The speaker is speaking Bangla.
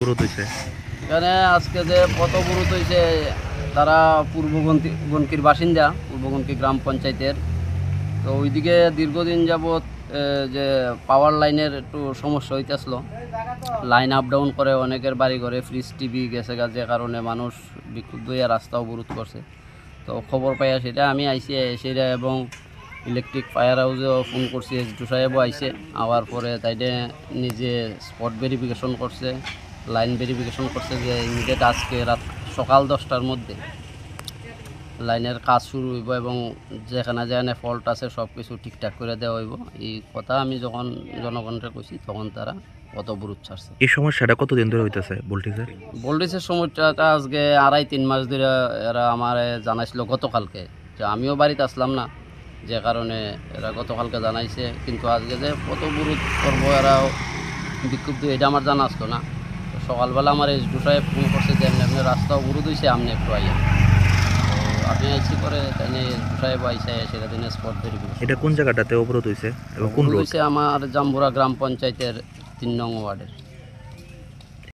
অবরোধ হয়েছে? এখানে আজকে যে পথ অবরোধ হয়েছে তারা পূর্বগণকির বাসিন্দা, পূর্বগণকি গ্রাম পঞ্চায়েতের। তো ওইদিকে দীর্ঘদিন যাবৎ যে পাওয়ার লাইনের একটু সমস্যা হইতেছিল, লাইন আপ ডাউন করে অনেকের বাড়ি ঘরে ফ্রিজ টিভি গেছে গা, যে কারণে মানুষ বিক্ষুব্ধ হইয়া রাস্তা অবরোধ করছে। তো খবর পাইয়া সেটা আমি আইসি সেটা এবং ইলেকট্রিক ফায়ার হাউসেও ফোন করছি, এসডি সাহেবও আইসে। আওয়ার পরে তাইলে নিজে স্পট ভেরিফিকেশন করছে, লাইন ভেরিফিকেশন করছে যে ইমিডিয়েট আজকে রাত সকাল 10টার মধ্যে লাইনের কাজ শুরু হইব এবং যেখানে যেখানে ফল্ট আছে সব কিছু ঠিকঠাক করে দেওয়া হইব। এই কথা আমি যখন জনগণকে কইছি তখন তারা কত অবরোধ ছাড়ছে। এই সমস্যাটা কতদিন ধরে হইতেছে ভোল্টেজের? ভোল্টেজের সমস্যাটা আজকে 2.5-3 মাস ধরে এরা আমার জানাইছিল গতকালকে, যে আমিও বাড়িতে আসলাম না, যে কারণে এরা গতকালকে জানাইছে। কিন্তু আজকে যে কত অবরোধ করবো এরাও বিক্ষুব্ধ, এটা আমার জানা আসলো না। তো সকালবেলা আমার এসডি সাহেব ফোন করছে যে এমনি রাস্তা অবরোধ হয়েছে, আপনি একটু আইয়া। তো আমি আইসি করে তাই এসডি সাহেব আইসে সেটা দিনে স্পট ভেরিফিকেশন। এটা কোন জায়গাটাতে অবরোধ হয়েছে এবং কোন অবরোধ রোড? হয়েছে আমার জাম্বুরা গ্রাম পঞ্চায়েতের 3 নং ওয়ার্ডের।